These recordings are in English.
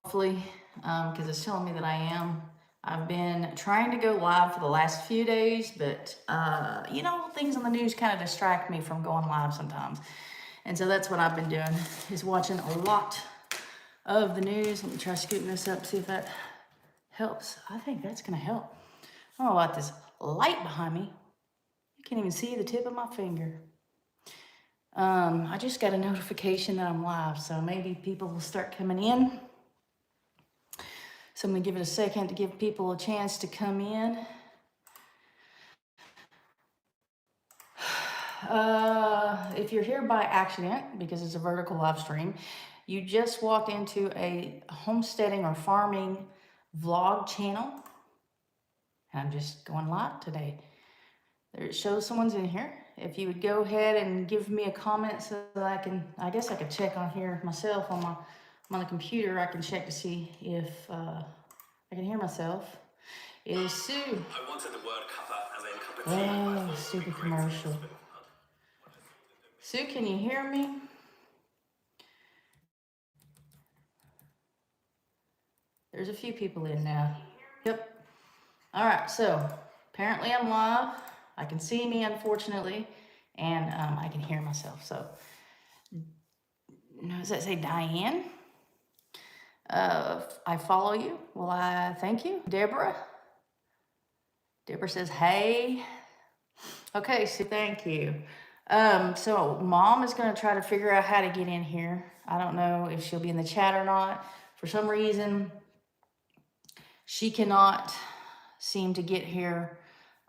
hopefully, because it's telling me that I am. I've been trying to go live for the last few days, but you know, things on the news kind of distract me from going live sometimes. And so that's what I've been doing, is watching a lot of the news. Let me try scooting this up, see if that helps. I think that's gonna help. I don't know about this light behind me. You can't even see the tip of my finger. I just got a notification that I'm live, so maybe people will start coming in. So I'm gonna give it a second to give people a chance to come in. If you're here by accident, because it's a vertical live stream, you just walked into a homesteading or farming vlog channel. And I'm just going live today. There it shows someone's in here. If you would go ahead and give me a comment so that I guess I could check on here myself on the computer. I can check to see if I can hear myself. It is Sue. I wanted the word cuppa as in cup of tea. Oh, stupid commercial. Sue, can you hear me? There's a few people in now. Yep. All right, so apparently I'm live. I can see me, unfortunately, and I can hear myself. So, does that say Diane? I follow you. Well, I thank you. Deborah says, hey. Okay, so thank you. So Mom is going to try to figure out how to get in here. I don't know if she'll be in the chat or not. For some reason, she cannot seem to get here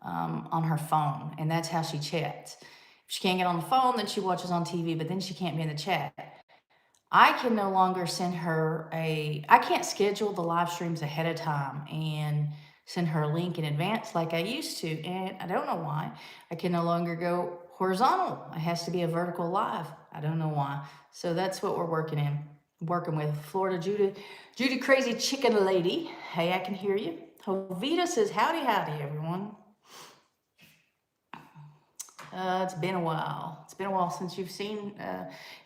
on her phone, and that's how she chats. If she can't get on the phone, then she watches on TV, but then she can't be in the chat. I can no longer send her I can't schedule the live streams ahead of time and send her a link in advance like I used to, and I don't know why. I can no longer go horizontal. It has to be a vertical live. I don't know why. So that's what we're working with. Florida Judy Crazy Chicken Lady. Hey, I can hear you. Jovita says, howdy, everyone. It's been a while. It's been a while since you've seen,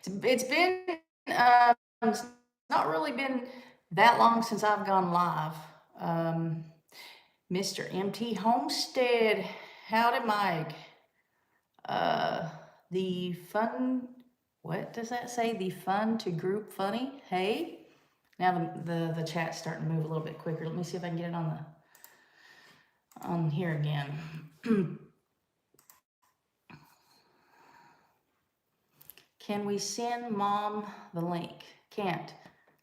it's been, it's not really been that long since I've gone live. Mr. MT Homestead, howdy, Mike. The fun, what does that say? The fun to group funny. Hey, now the chat's starting to move a little bit quicker. Let me see if I can get it on here again. Can we send Mom the link? Can't.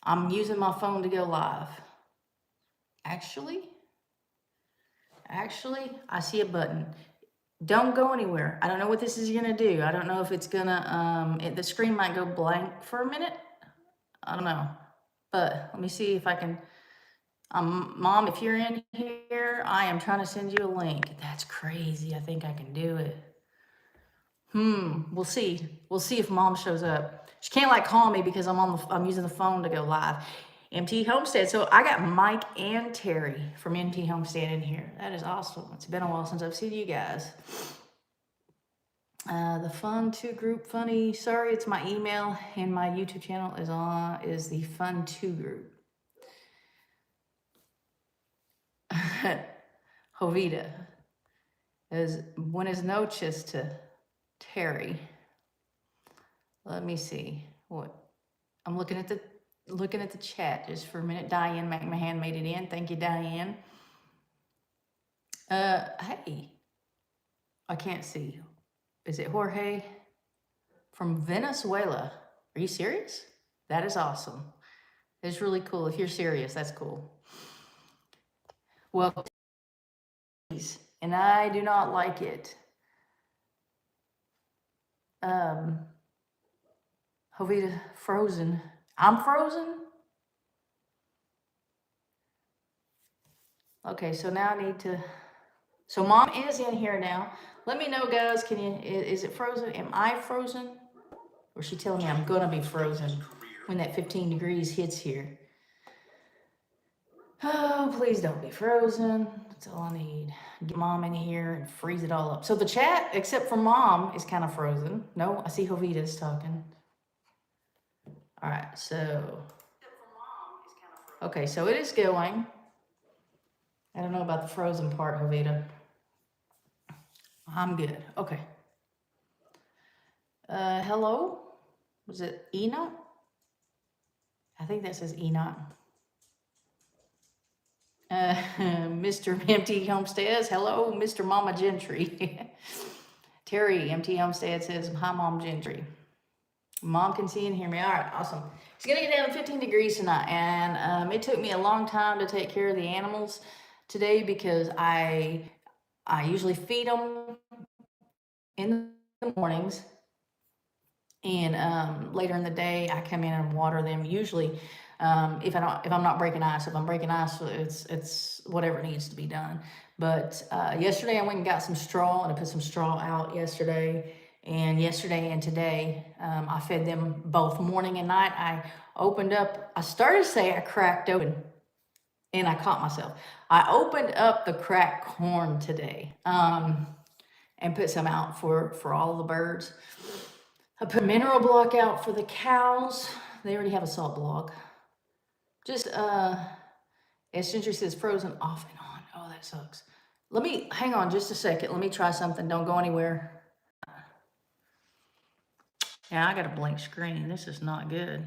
I'm using my phone to go live. Actually, I see a button. Don't go anywhere. I don't know what this is gonna do. I don't know if it's gonna, the screen might go blank for a minute. I don't know. But let me see if I can, Mom, if you're in here, I am trying to send you a link. That's crazy. I think I can do it. We'll see. We'll see if Mom shows up. She can't like call me because I'm using the phone to go live. MT Homestead. So I got Mike and Terry from MT Homestead in here. That is awesome. It's been a while since I've seen you guys. The Fun 2 Group Funny. Sorry, it's my email and my YouTube channel is the Fun 2 Group. Jovita. Buenas noches to Terry. Let me see what I'm looking at the chat just for a minute. Diane McMahon made it in. Thank you, Diane. Hey, I can't see. Is it Jorge from Venezuela? Are you serious? That is awesome. It's really cool. If you're serious, that's cool. Well, and I do not like it. Jovita, frozen. I'm frozen? Okay, so now I need to, so Mom is in here now. Let me know, guys, is it frozen? Am I frozen? Or is she telling me I'm gonna be frozen when that 15 degrees hits here? Oh, please don't be frozen. That's all I need. Get Mom in here and freeze it all up. So the chat, except for Mom, is kind of frozen. No, I see Jovita's talking. All right, so. Okay, so it is going. I don't know about the frozen part, Jovita. I'm good. Okay. Hello? Was it Enoch? I think that says Enoch. Mr. MT Homestead, hello, Mr. Mama Gentry. Terry, MT Homestead says, hi, Mom Gentry. Mom can see and hear me. All right, awesome. It's gonna get down to 15 degrees tonight, and it took me a long time to take care of the animals today because I usually feed them in the mornings, and later in the day I come in and water them. Usually, if I'm not breaking ice. If I'm breaking ice, it's whatever needs to be done. But yesterday I went and got some straw, and I put some straw out yesterday. And yesterday and today, I fed them both morning and night. I started to say I cracked open, and I caught myself. I opened up the cracked corn today, and put some out for all the birds. I put a mineral block out for the cows. They already have a salt block. Just, as Gentry says, frozen off and on. Oh, that sucks. Let me, hang on just a second. Let me try something. Don't go anywhere. Yeah, I got a blank screen. This is not good.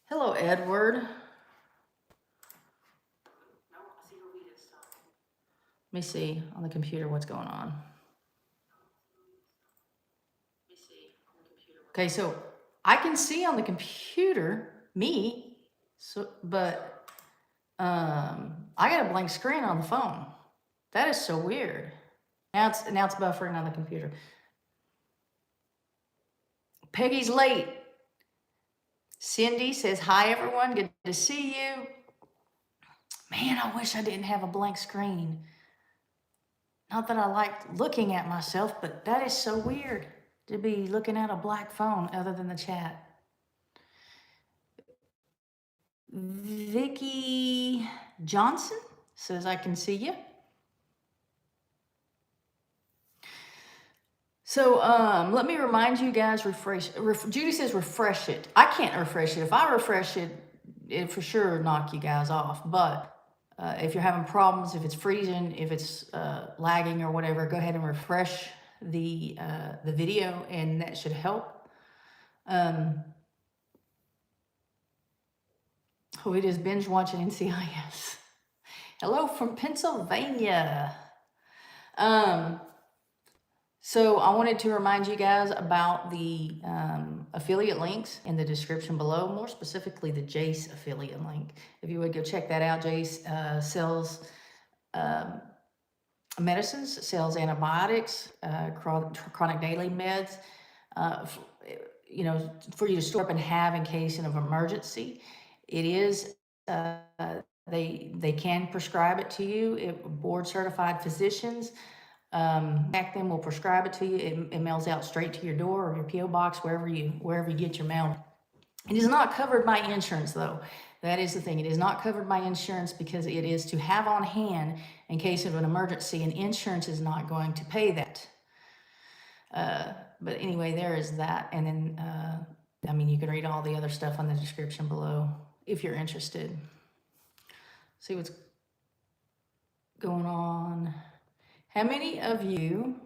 Hello, Edward. Let me see on the computer what's going on. Okay, so I can see on the computer me, so but I got a blank screen on the phone. That is so weird. Now it's buffering on the computer. Peggy's late. Cindy says, hi everyone, good to see you. Man, I wish I didn't have a blank screen. Not that I like looking at myself, but that is so weird to be looking at a black phone other than the chat. Vicky Johnson says, I can see you. So let me remind you guys, Judy says refresh it. I can't refresh it. If I refresh it, it for sure knock you guys off. But if you're having problems, if it's freezing, if it's lagging or whatever, go ahead and refresh the video, and that should help. We just binge watching NCIS. Hello from Pennsylvania. So I wanted to remind you guys about the affiliate links in the description below, more specifically the Jace affiliate link. If you would go check that out. Jace sells medicines, sells antibiotics, chronic daily meds, you know, for you to store up and have in case of emergency. It is, they can prescribe it to you. Board certified physicians. Back then will prescribe it to you. It mails out straight to your door or your PO box, wherever you get your mail. It is not covered by insurance, though. That is the thing. It is not covered by insurance because it is to have on hand in case of an emergency, and insurance is not going to pay that. But anyway, there is that. And then, I mean, you can read all the other stuff on the description below if you're interested. See what's going on. How many of you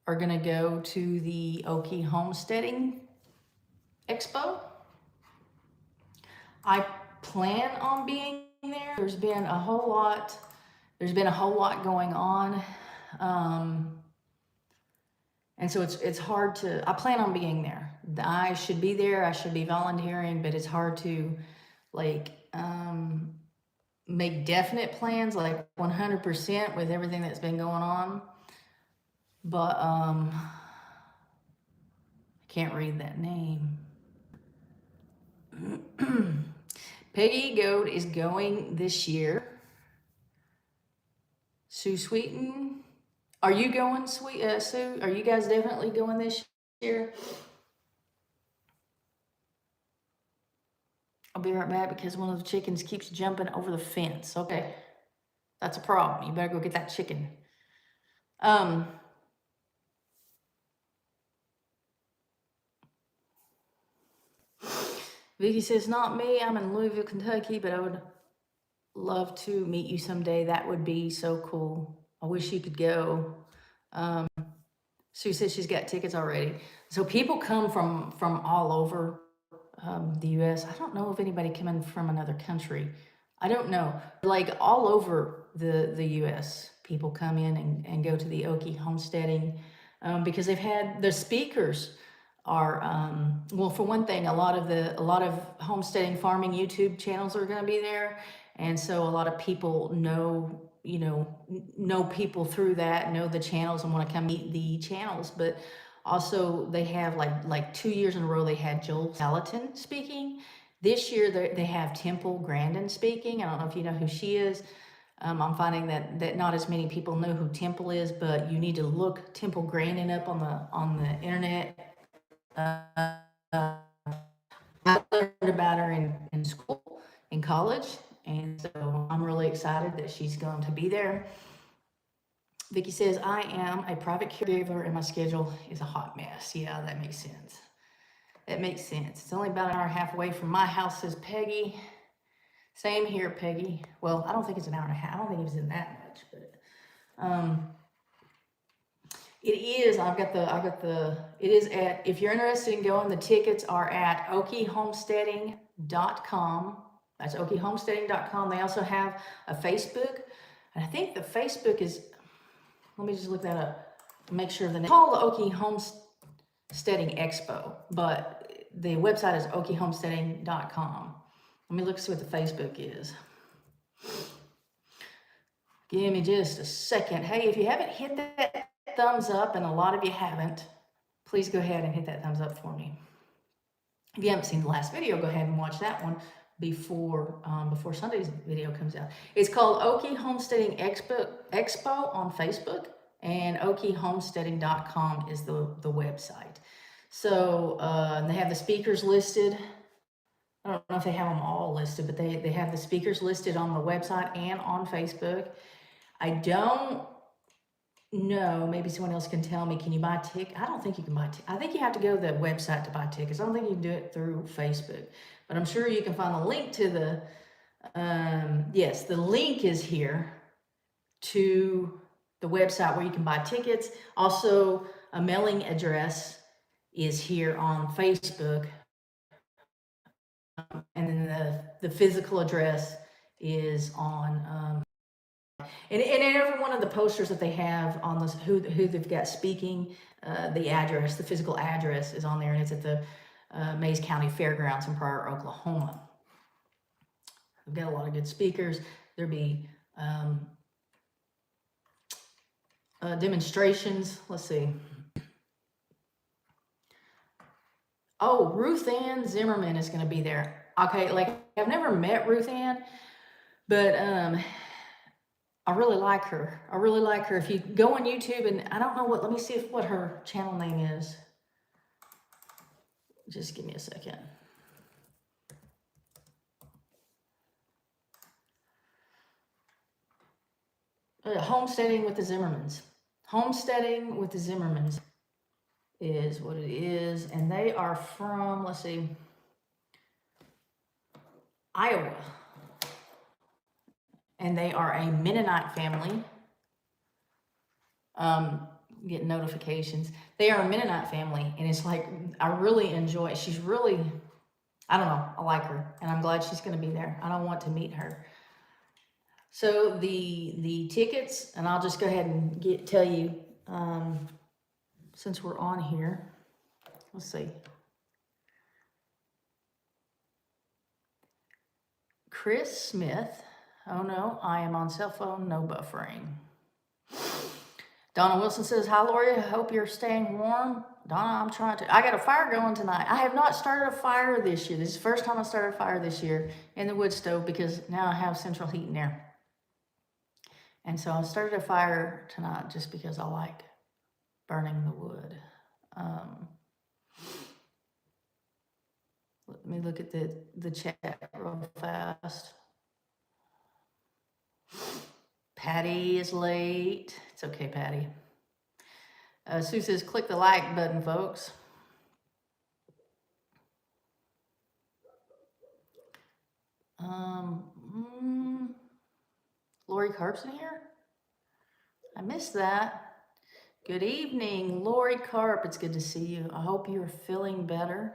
are going to go to the Okie Homesteading Expo? I plan on being there. There's been a whole lot going on. And so it's hard to, I plan on being there. I should be there. I should be volunteering, but it's hard to like, make definite plans like 100% with everything that's been going on. But I can't read that name. Peggy Goat is going this year. Sue Sweeten, are you going, Sue? Are you guys definitely going this year? I'll be right back because one of the chickens keeps jumping over the fence. Okay, that's a problem. You better go get that chicken. Vicky says, not me. I'm in Louisville, Kentucky, but I would love to meet you someday. That would be so cool. I wish you could go. Sue says she's got tickets already. So people come from all over the U.S. I don't know if anybody coming from another country. I don't know. Like all over the U.S., people come in and go to the Okie homesteading because they've had the speakers are well, for one thing, a lot of homesteading farming YouTube channels are going to be there, and so a lot of people know know people through that, know the channels, and want to come meet the channels. But also they have like 2 years in a row they had Joel Salatin speaking. This year they have Temple Grandin speaking. I don't know if you know who she is. I'm finding that not as many people know who Temple is, but you need to look Temple Grandin up on the internet. I learned about her in school, in college, and so I'm really excited that she's going to be there. Vicky says, I am a private caregiver and my schedule is a hot mess. Yeah, that makes sense. That makes sense. It's only about an hour and a half away from my house, says Peggy. Same here, Peggy. Well, I don't think it's an hour and a half. I don't think it's in that much, but it is. It is at, if you're interested in going, the tickets are at lghomesteading.com. That's lghomesteading.com. They also have a Facebook, and I think the Facebook is, let me just look that up to make sure the name. It's called the Okie Homesteading Expo, but the website is lghomesteading.com. Let me look see what the Facebook is. Give me just a second. Hey, if you haven't hit that thumbs up, and a lot of you haven't, please go ahead and hit that thumbs up for me. If you haven't seen the last video, go ahead and watch that one before Sunday's video comes out. It's called Okie Homesteading Expo on Facebook, and okiehomesteading.com is the website. So they have the speakers listed. I don't know if they have them all listed, but they have the speakers listed on the website and on Facebook. I don't know, maybe someone else can tell me, can you buy tickets? I don't think you can buy tickets. I think you have to go to the website to buy tickets. I don't think you can do it through Facebook, but I'm sure you can find the link to the, yes, the link is here to the website where you can buy tickets. Also, a mailing address is here on Facebook. And then the physical address is on, and every one of the posters that they have on this, who they've got speaking, the address, the physical address is on there, and it's at the Mays County Fairgrounds in Pryor, Oklahoma. We've got a lot of good speakers. There'll be demonstrations. Let's see. Oh, Ruth Ann Zimmerman is going to be there. Okay, like I've never met Ruth Ann, but I really like her. I really like her. If you go on YouTube, and I don't know what, let me see what her channel name is. Just give me a second. Homesteading with the Zimmermans. Homesteading with the Zimmermans is what it is. And they are from, let's see, Iowa. And they are a Mennonite family. Get notifications. They are a Mennonite family, and it's like, I really enjoy it. She's really, I don't know, I like her, and I'm glad she's going to be there. I don't want to meet her. So the tickets, and I'll just go ahead and tell you, since we're on here, let's see. Chris Smith. Oh no, I am on cell phone, no buffering. Donna Wilson says, hi, Lorie. I hope you're staying warm. Donna, I'm trying to. I got a fire going tonight. I have not started a fire this year. This is the first time I started a fire this year in the wood stove, because now I have central heat in there. And so I started a fire tonight just because I like burning the wood. Let me look at the chat real fast. Patty is late. It's okay, Patty. Sue says, click the like button, folks. Lorie Carp's in here? I missed that. Good evening, Lorie Carp. It's good to see you. I hope you're feeling better.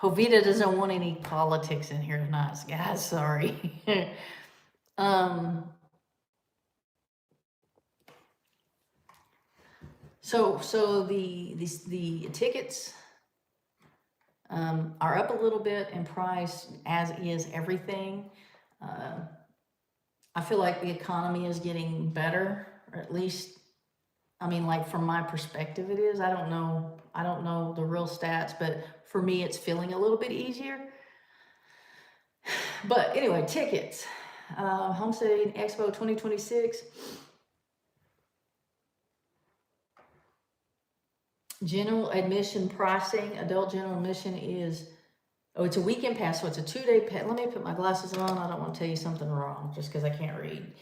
Jovita doesn't want any politics in here tonight, guys. Sorry. So the tickets are up a little bit in price, as is everything. I feel like the economy is getting better, or at least, I mean, like from my perspective, it is. I don't know the real stats, but for me, it's feeling a little bit easier. But anyway, tickets. Homestead Expo 2026. General admission pricing. Adult general admission is, it's a weekend pass, so it's a 2-day pass. Let me put my glasses on. I don't want to tell you something wrong just because I can't read.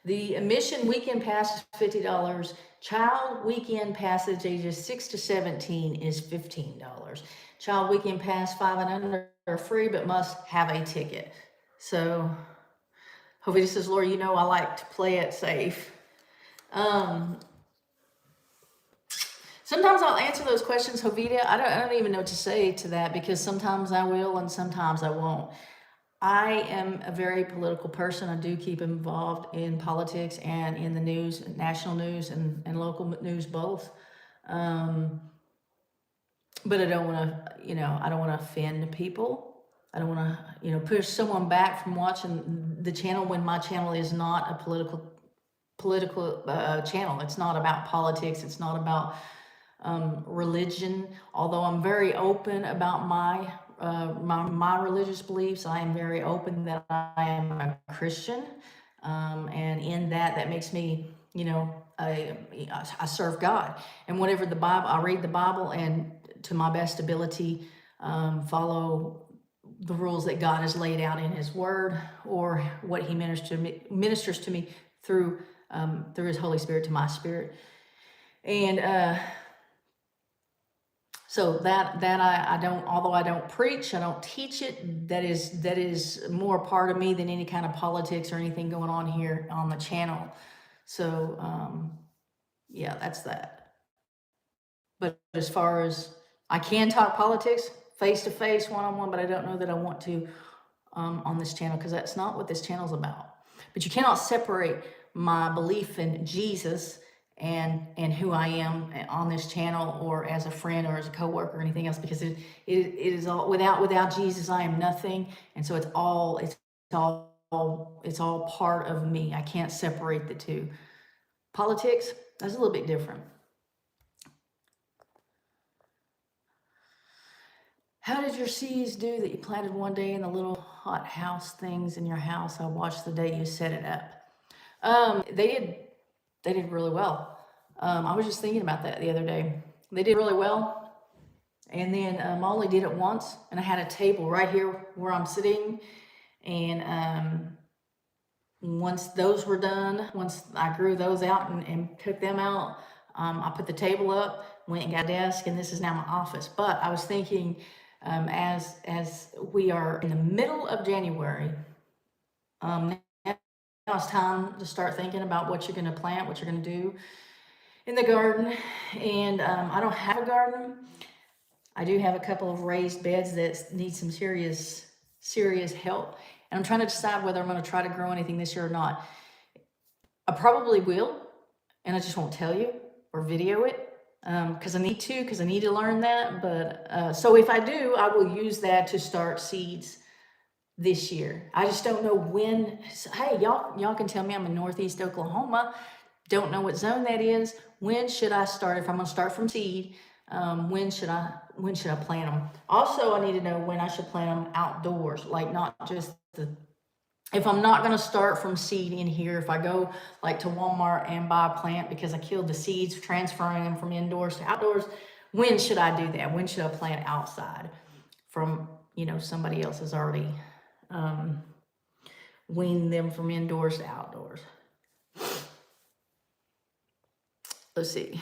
The admission weekend pass is $50. Child weekend passage ages 6 to 17 is $15. Child weekend pass 5 and under are free, but must have a ticket. So, Jovita says, Lorie, you know I like to play it safe. Sometimes I'll answer those questions, Jovita. I don't even know what to say to that, because sometimes I will and sometimes I won't. I am a very political person. I do keep involved in politics and in the news, national news and local news both. But I don't want to, I don't want to offend people. I don't want to, push someone back from watching the channel when my channel is not a political channel. It's not about politics. It's not about religion. Although I'm very open about my religious beliefs, I am very open that I am a Christian, and in that makes me, I serve God, and whatever the Bible, I read the Bible, and to my best ability, follow the rules that God has laid out in His Word, or what He ministers to me through His Holy Spirit to my spirit, and so that I don't, although I don't preach, I don't teach it. That is more part of me than any kind of politics or anything going on here on the channel. So yeah, that's that. But as far as, I can talk politics face to face, one-on-one, but I don't know that I want to on this channel, because that's not what this channel is about. But you cannot separate my belief in Jesus and who I am on this channel, or as a friend, or as a coworker, or anything else, because it is all, without Jesus I am nothing. And so it's all part of me. I can't separate the two. Politics, that's a little bit different. How did your seeds do that you planted one day in the little hot house things in your house? I watched the day you set it up. They did really well. I was just thinking about that the other day. They did really well. And then Molly did it once, and I had a table right here where I'm sitting. And once those were done, once I grew those out and took them out, I put the table up, went and got a desk, and this is now my office. But I was thinking, as we are in the middle of January, now it's time to start thinking about what you're going to plant, what you're going to do in the garden. And I don't have a garden. I do have a couple of raised beds that need some serious help. And I'm trying to decide whether I'm going to try to grow anything this year or not. I probably will, and I just won't tell you or video it, because I need to learn that. But so if I do, I will use that to start seeds this year. I just don't know when. Hey, y'all can tell me. I'm in Northeast Oklahoma. Don't know what zone that is. When should I start? If I'm going to start from seed, when should I plant them? Also, I need to know when I should plant them outdoors, like not just if I'm not going to start from seed in here, if I go like to Walmart and buy a plant because I killed the seeds, transferring them from indoors to outdoors, when should I do that? When should I plant outside from, somebody else has already, wean them from indoors to outdoors. Let's see.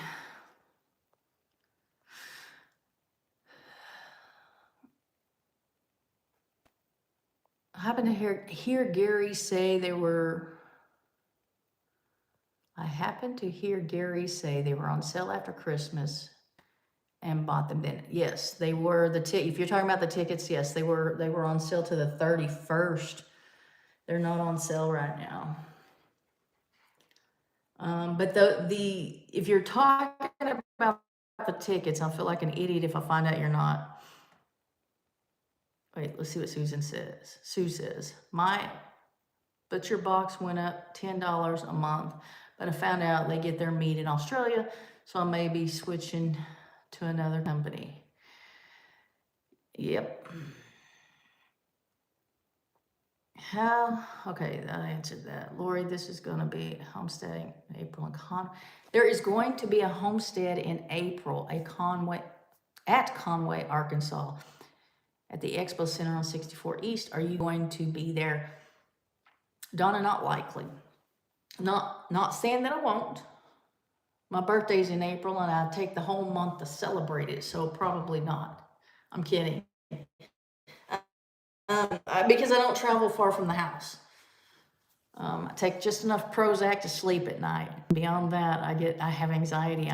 I happened to hear Gary say they were. I happened to hear Gary say they were on sale after Christmas and bought them then. Yes, they were. If you're talking about the tickets, yes, they were on sale to the 31st. They're not on sale right now. But if you're talking about the tickets, I'll feel like an idiot if I find out you're not. Wait, let's see what Susan says. Sue says, my butcher box went up $10 a month, but I found out they get their meat in Australia, so I may be switching to another company. Yep. Okay, I answered that. Lorie, this is going to be homesteading in April and there is going to be a homestead in April, at Conway, Arkansas, at the Expo Center on 64 East. Are you going to be there? Donna, not likely. Not saying that I won't. My birthday's in April and I take the whole month to celebrate it, so probably not. I'm kidding. Because I don't travel far from the house. I take just enough Prozac to sleep at night. Beyond that, I have anxiety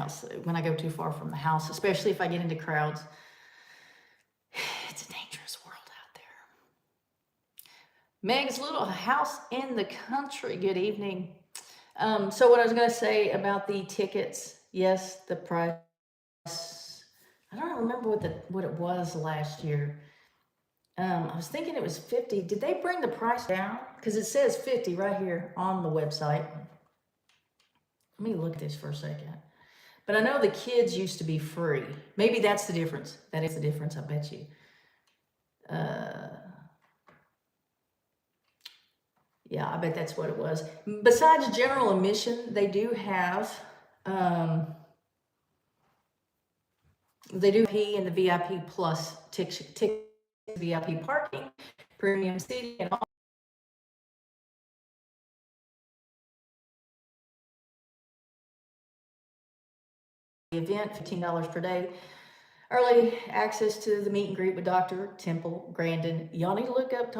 when I go too far from the house, especially if I get into crowds. It's a dangerous world out there. Meg's little house in the country. Good evening. So what I was going to say about the tickets, yes, the price. I don't remember what it was last year. I was thinking it was 50. Did they bring the price down? Because it says 50 right here on the website. Let me look at this for a second. But I know the kids used to be free. Maybe that's the difference. That is the difference, I bet you. Yeah, I bet that's what it was. Besides general admission, they do have P and the VIP plus ticket VIP parking, premium seating, and all. The event, $15 per day. Early access to the meet and greet with Dr. Temple Grandin. Y'all need to look up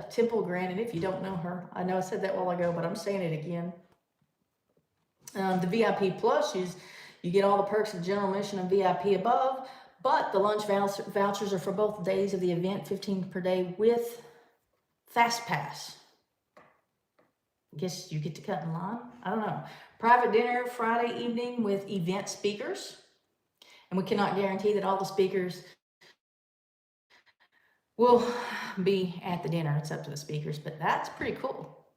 Temple Grandin if you don't know her. I know I said that a while ago, but I'm saying it again. The VIP plus, you get all the perks of general admission and VIP above, but the lunch vouchers are for both days of the event, $15 per day with Fast Pass. I guess you get to cut in line. I don't know. Private dinner Friday evening with event speakers. And we cannot guarantee that all the speakers will be at the dinner. It's up to the speakers, but that's pretty cool.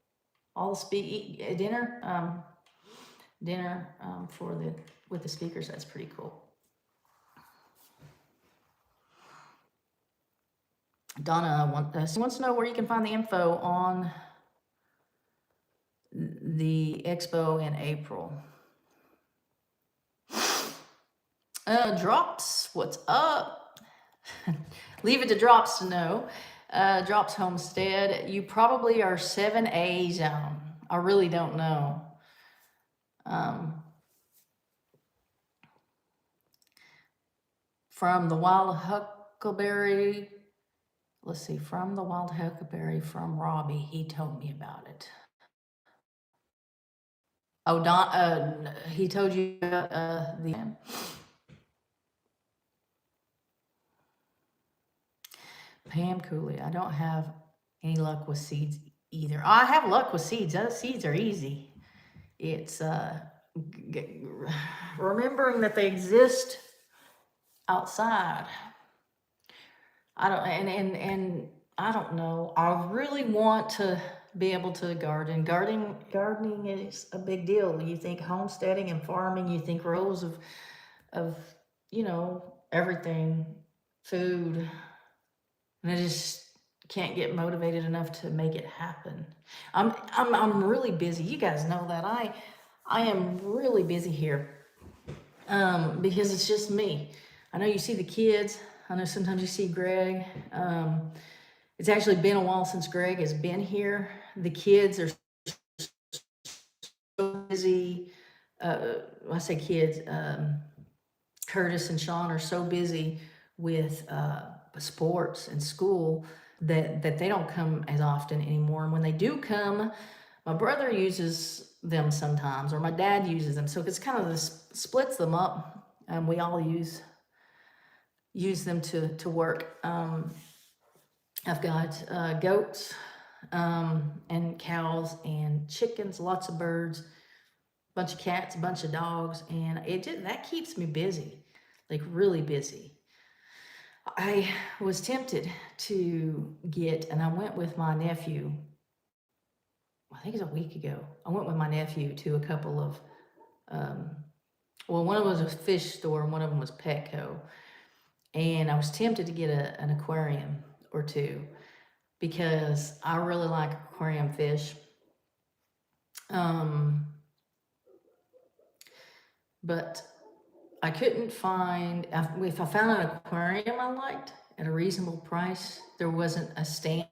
All the dinner with the speakers. That's pretty cool. Donna wants to know where you can find the info on the expo in April. Drops, what's up? Leave it to Drops to know. Drops Homestead, you probably are 7A zone. I really don't know. From the Wild Huckleberry, let's see, from the Wild Huckleberry from Robbie, he told me about it. Oh, Don, he told you the. Pam Cooley, I don't have any luck with seeds either. I have luck with seeds. Those seeds are easy. It's remembering that they exist outside. I don't know. I really want to be able to garden. Gardening is a big deal. You think homesteading and farming, you think rows of everything, food. And I just can't get motivated enough to make it happen. I'm really busy. You guys know that. I am really busy here. Because it's just me. I know you see the kids. I know sometimes you see Greg. It's actually been a while since Greg has been here. The kids are so busy. I say kids, Curtis and Sean are so busy with sports and school that they don't come as often anymore. And when they do come, my brother uses them sometimes, or my dad uses them. So it's kind of this splits them up. We all use them to work. I've got goats and cows and chickens, lots of birds, bunch of cats, a bunch of dogs, and that keeps me busy, like really busy. I was tempted to get, and I went with my nephew, I think it was a week ago. I went with my nephew to a couple of, well, one of them was a fish store and one of them was Petco. And I was tempted to get an aquarium or two because I really like aquarium fish. But I couldn't find, if I found an aquarium I liked at a reasonable price, there wasn't a stand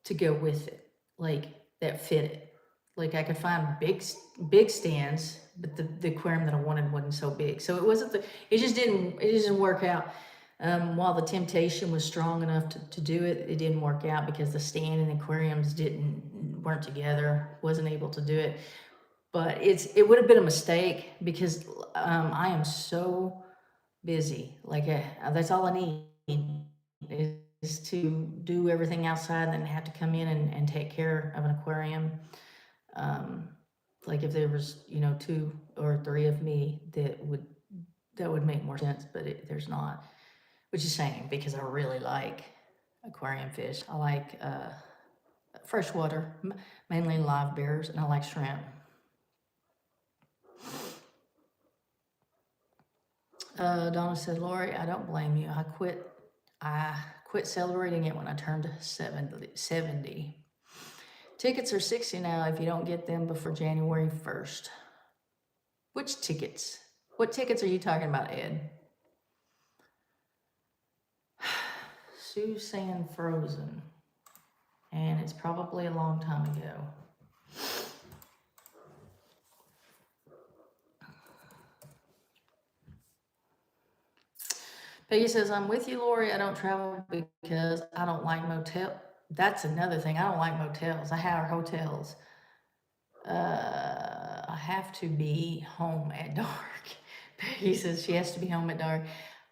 to go with it, like that fit it. Like I could find big stands, but the aquarium that I wanted wasn't so big. So it just didn't work out. While the temptation was strong enough to do it, it didn't work out because the stand and the aquariums weren't together, wasn't able to do it. But it would have been a mistake because I am so busy. Like that's all I need is to do everything outside and then have to come in and take care of an aquarium. Like if there was, 2 or 3 of me, that would make more sense, but there's not, which is a shame because I really like aquarium fish. I like freshwater, mainly live bears, and I like shrimp. Donna said, Lorie, I don't blame you. I quit celebrating it when I turned 70. Tickets are $60 now if you don't get them before January 1st. Which tickets? What tickets are you talking about, Ed? Sue's saying Frozen. And it's probably a long time ago. Peggy says, I'm with you, Lorie. I don't travel because I don't like motel. That's another thing. I don't like motels. I have hotels. I have to be home at dark. Peggy says she has to be home at dark.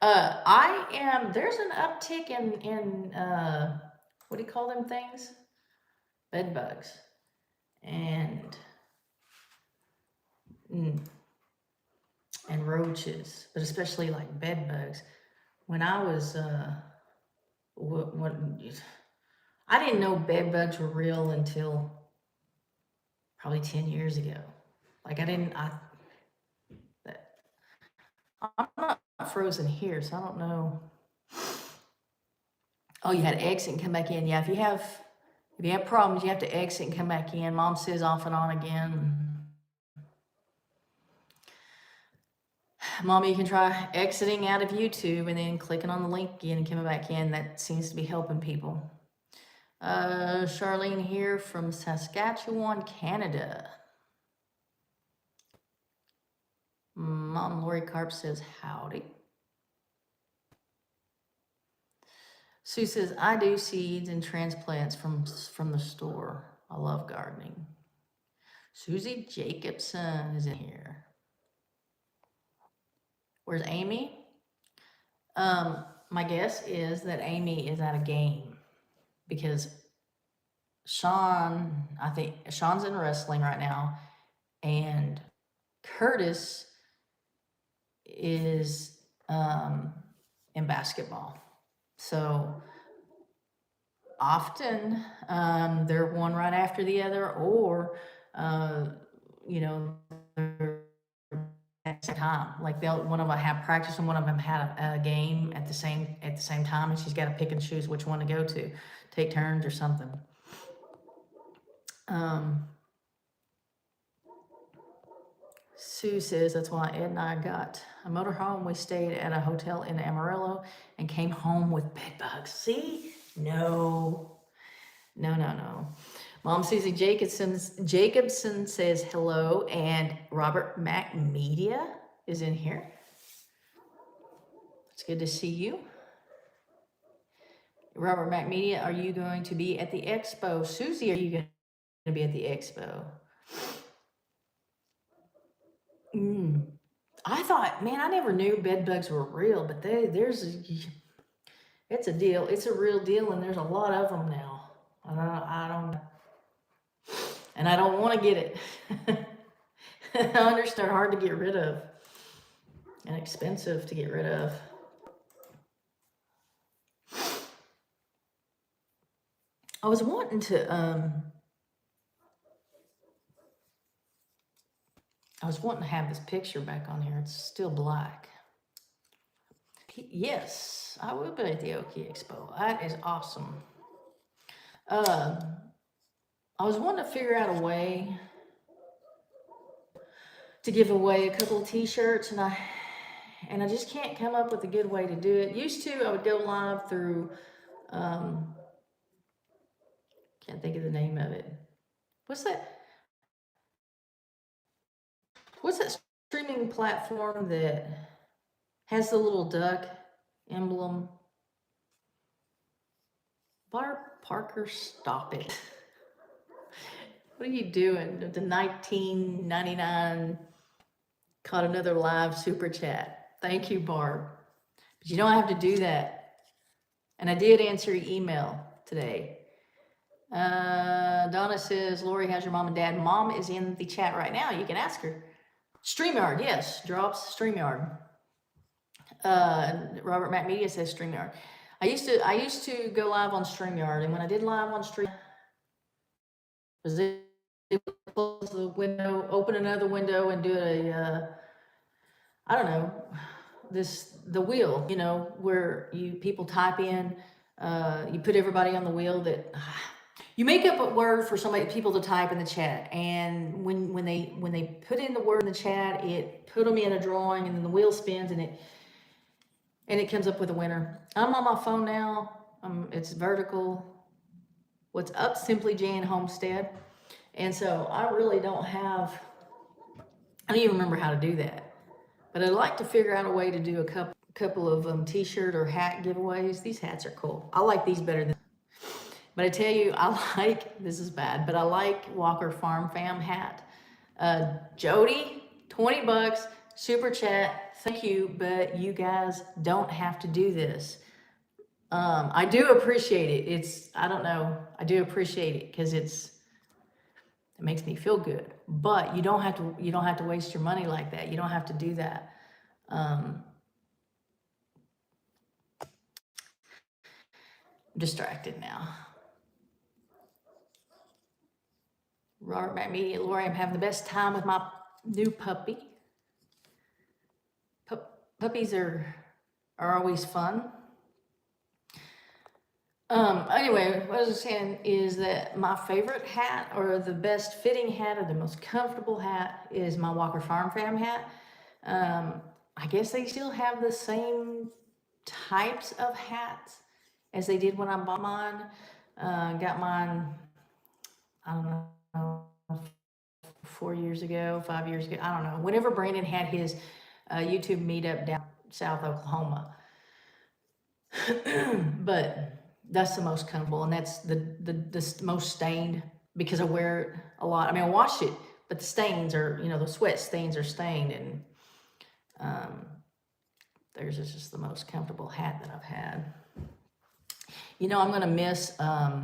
There's an uptick in what do you call them things? Bed bugs. And roaches, but especially like bed bugs. When I was, I didn't know bed bugs were real until probably 10 years ago. Like I'm not frozen here, so I don't know. Oh, you had to exit and come back in. Yeah, if you have problems, you have to exit and come back in. Mom says off and on again. Mommy, you can try exiting out of YouTube and then clicking on the link again and coming back in. That seems to be helping people. Charlene here from Saskatchewan, Canada. Mom Lorie Carp says howdy. Sue says, I do seeds and transplants from the store. I love gardening. Susie Jacobson is in here. Where's Amy? My guess is that Amy is at a game because I think Sean's in wrestling right now, and Curtis is in basketball. So often they're one right after the other, or they're at the same time. Like one of them have practice and one of them had a game at the same time, and she's got to pick and choose which one to go to, take turns or something. Sue says that's why Ed and I got a motorhome. We stayed at a hotel in Amarillo and came home with bed bugs. See, No. Mom Susie Jacobson says hello, and Robert Mac Media is in here. It's good to see you. Robert Mac Media, are you going to be at the expo? Susie, are you going to be at the expo? I thought, man, I never knew bed bugs were real, but it's a deal. It's a real deal, and there's a lot of them now. I don't, and I don't want to get it. I understand, hard to get rid of and expensive to get rid of. I was wanting to have this picture back on here. It's still black. Yes, I will be at the Okie Expo. That is awesome. I was wanting to figure out a way to give away a couple of t-shirts, and I just can't come up with a good way to do it. Used to, I would go live through can't think of the name of it. What's that streaming platform that has the little duck emblem? Barb Parker, stop it. What are you doing? The 1999 caught another live super chat. Thank you, Barb. But you don't have to do that. And I did answer your email today. Donna says, Lorie, how's your mom and dad? Mom is in the chat right now. You can ask her. StreamYard, yes, drops StreamYard. Robert Mac Media says StreamYard. I used to go live on StreamYard, and when I did live on StreamYard, was it close the window, open another window, and do I don't know, the wheel, you know, where people type in, you put everybody on the wheel that. You make up a word for people to type in the chat, and when they put in the word in the chat, it put them in a drawing, and then the wheel spins, and it comes up with a winner. I'm on my phone now. It's vertical. What's up? Simply Jan Homestead, and so I really don't have. I don't even remember how to do that, but I'd like to figure out a way to do a couple of t-shirt or hat giveaways. These hats are cool. I like these better than. But I tell you, this is bad, but I like Walker Farm Fam hat. Jody, $20, super chat, thank you, but you guys don't have to do this. I do appreciate it. I don't know, I do appreciate it because it makes me feel good. But you don't have to waste your money like that. You don't have to do that. I'm distracted now. Robert Mac Media, Lorie, I'm having the best time with my new puppy. Puppies are always fun. Anyway, what I was saying is that my favorite hat, or the best fitting hat, or the most comfortable hat, is my Walker Farm Fam hat. I guess they still have the same types of hats as they did when I bought mine. Got mine, I don't know, 4 years ago, 5 years ago, I don't know. Whenever Brandon had his YouTube meetup down South Oklahoma. But that's the most comfortable, and that's the most stained because I wear it a lot. I mean, I washed it, but the stains are, the sweat stains are stained, and theirs is just the most comfortable hat that I've had. I'm going to miss, I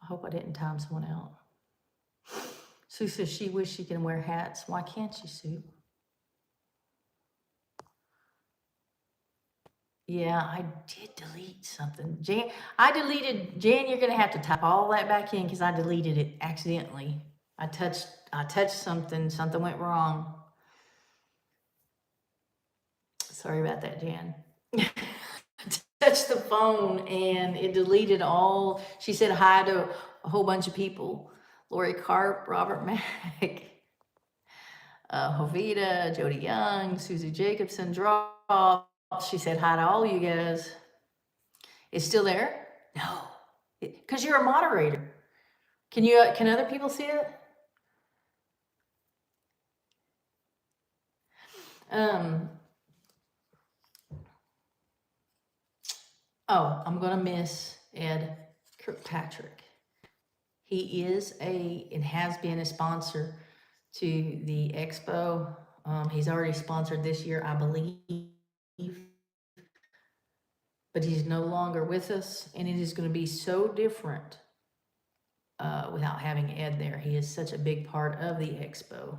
hope I didn't time someone out. Sue says she wishes she can wear hats. Why can't she, Sue? Yeah, I did delete something. Jan, you're going to have to type all that back in because I deleted it accidentally. I touched something went wrong. Sorry about that, Jan. Touched the phone and it deleted all. She said hi to a whole bunch of people. Lorie Carp, Robert Mack, Hovita, Jody Young, Susie Jacobson, Draw, She said hi to all you guys. It's still there? No, because you're a moderator. Can other people see it? Oh, I'm gonna miss Ed Kirkpatrick. He is and has been a sponsor to the expo. He's already sponsored this year, I believe, but he's no longer with us, and it is going to be so different without having Ed there. He is such a big part of the expo.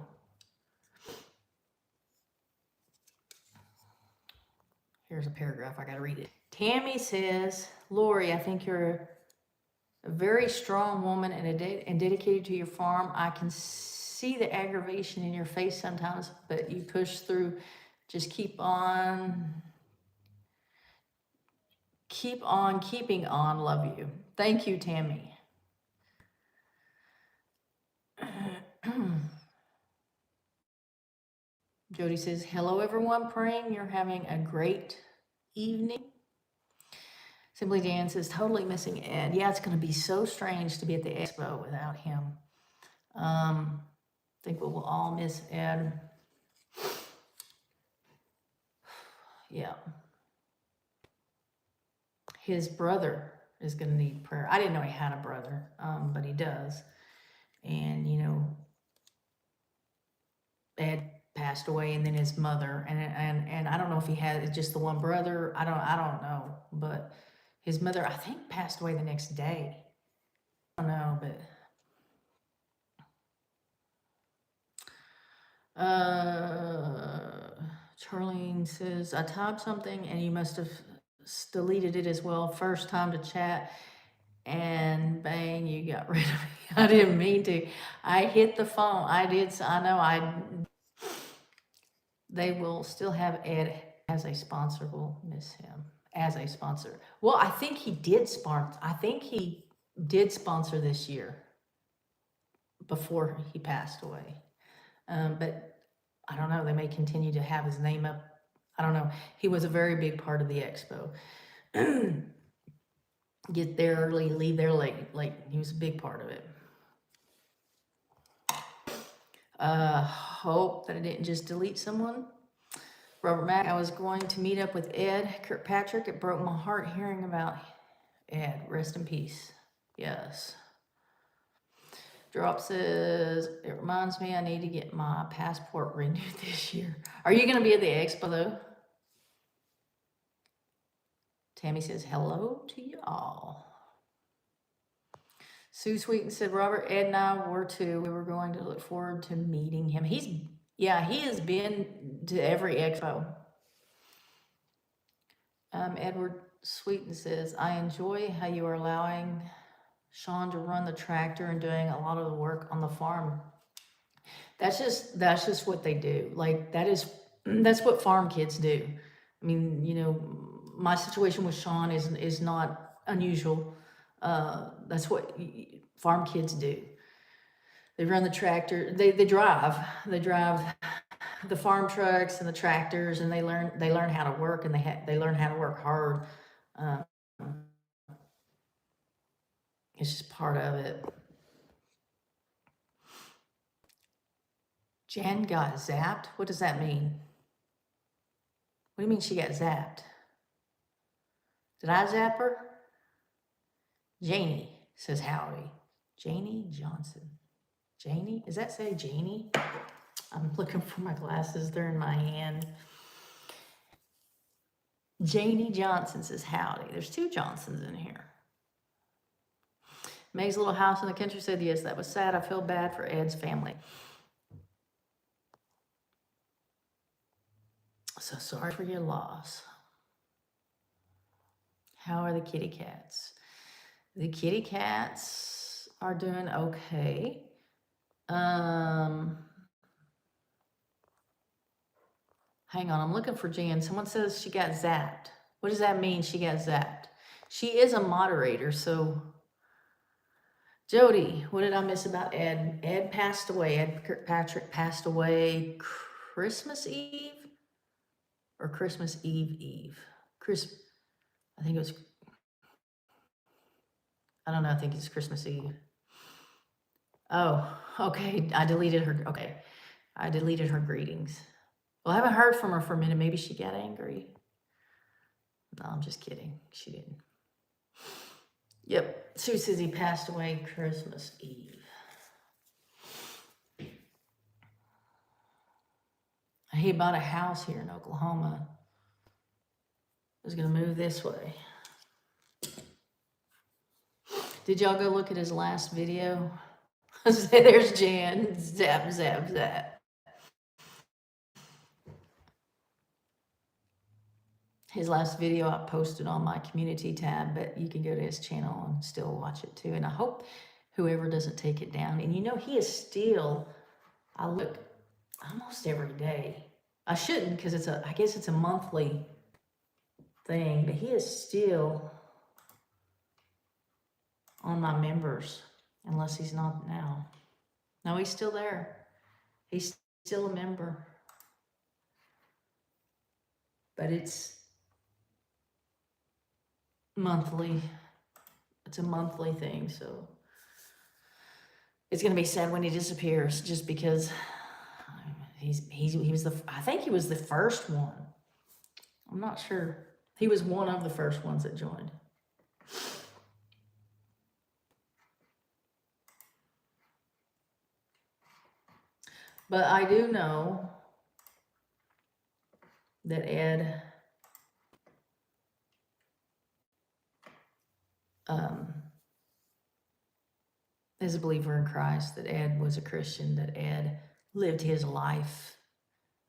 Here's a paragraph, I gotta read it. Tammy says, Lorie, I think you're a very strong woman and dedicated to your farm. I can see the aggravation in your face sometimes, but you push through. Just keep on keeping on. Love you. Thank you, Tammy. Jody says, hello, everyone. Praying you're having a great evening. Simply Dan says, totally missing Ed. Yeah, it's going to be so strange to be at the expo without him. I think we will all miss Ed. Yeah. His brother is going to need prayer. I didn't know he had a brother, but he does. And, Ed passed away, and then his mother, and I don't know if he had just the one brother. I don't know, but his mother, I think, passed away the next day. I don't know, but Charlene says, I typed something and you must have deleted it as well. First time to chat, and bang, you got rid of me. I didn't mean to. I hit the phone. I did. I know. They will still have Ed as a sponsor. We'll miss him as a sponsor. Well, I think he did sponsor. I think he did sponsor this year before he passed away. But I don't know. They may continue to have his name up. I don't know. He was a very big part of the expo. Get there early, leave there late. Like, he was a big part of it. Hope that I didn't just delete someone. Robert Mack, I was going to meet up with Ed Kirkpatrick. It broke my heart hearing about Ed. Rest in peace. Yes. Drop says, it reminds me I need to get my passport renewed this year. Are you going to be at the expo though? Tammy says, hello to you all. Sue Sweeten said, Robert, Ed and I were too. We were going to look forward to meeting him. He has been to every expo. Edward Sweeten says, I enjoy how you are allowing Sean to run the tractor and doing a lot of the work on the farm. That's just what they do. Like, that's what farm kids do. I mean, my situation with Sean is not unusual. That's what farm kids do. They run the tractor. They drive the farm trucks and the tractors, and they learn how to work, and they learn how to work hard. It's just part of it. Jen got zapped. What does that mean? What do you mean she got zapped? Did I zap her? Janie says howdy. Janie Johnson. Janie? Does that say Janie? I'm looking for my glasses. They're in my hand. Janie Johnson says howdy. There's two Johnsons in here. Meg's little house in the country said, yes, that was sad. I feel bad for Ed's family. So sorry for your loss. How are the kitty cats? The kitty cats are doing okay. Hang on, I'm looking for Jan. Someone says she got zapped. What does that mean, she got zapped? She is a moderator, so... Jody, what did I miss about Ed? Ed passed away. Ed Kirkpatrick passed away Christmas Eve? or Christmas Eve. I think it was, I don't know, I think it's Christmas Eve. Oh, okay, I deleted her, okay. I deleted her greetings. Well, I haven't heard from her for a minute. Maybe she got angry. No, I'm just kidding. She didn't. Yep, Sue says he passed away Christmas Eve. He bought a house here in Oklahoma. Was gonna move this way. Did y'all go look at his last video? There's Jan. Zap, zap, zap. His last video I posted on my community tab, but you can go to his channel and still watch it too. And I hope whoever doesn't take it down. And you know, he is still, I look almost every day. I shouldn't, because I guess it's a monthly thing, but he is still on my members, unless he's not now. No, he's still there. He's still a member. But it's monthly. It's a monthly thing, so it's gonna be sad when he disappears, just because he was I think he was the first one. I'm not sure. He was one of the first ones that joined. But I do know that Ed is a believer in Christ, that Ed was a Christian, that Ed lived his life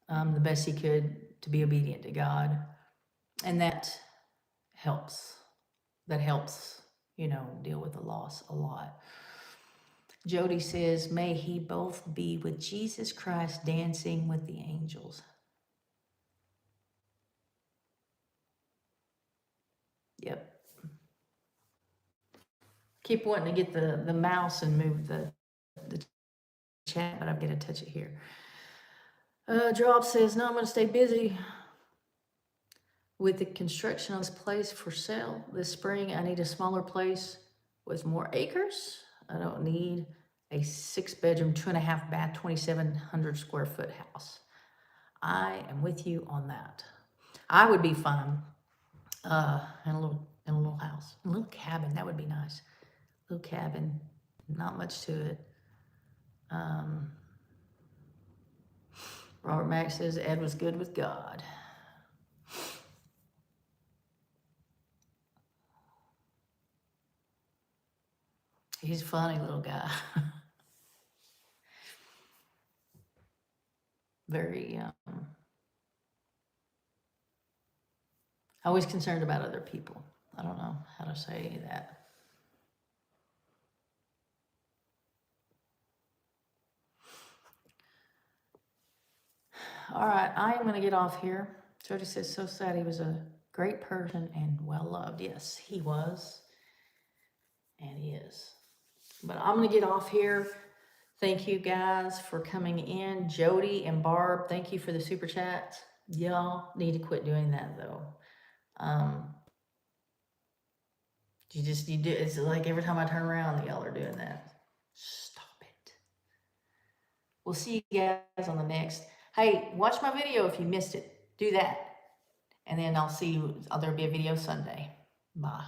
the best he could to be obedient to God. And that helps. That helps, you know, deal with the loss a lot. Jody says, may he both be with Jesus Christ dancing with the angels. Yep. Keep wanting to get the mouse and move the chat, but I'm going to touch it here. Drop says, no, I'm going to stay busy with the construction of this place for sale this spring. I need a smaller place with more acres. I don't need a 6-bedroom, 2.5 bath, 2,700 square foot house. I am with you on that. I would be fine in a little house, a little cabin. That would be nice. Little cabin, not much to it. Robert Mack says Ed was good with God. He's a funny little guy. Very, always concerned about other people. I don't know how to say that. All right, I am going to get off here. Jody says, so sad. He was a great person and well-loved. Yes, he was. And he is. But I'm going to get off here. Thank you guys for coming in. Jody and Barb, thank you for the super chats. Y'all need to quit doing that, though. You do, it's like every time I turn around, y'all are doing that. Stop it. We'll see you guys on the next. Hey, watch my video if you missed it. Do that. And then I'll see you. There'll be a video Sunday. Bye.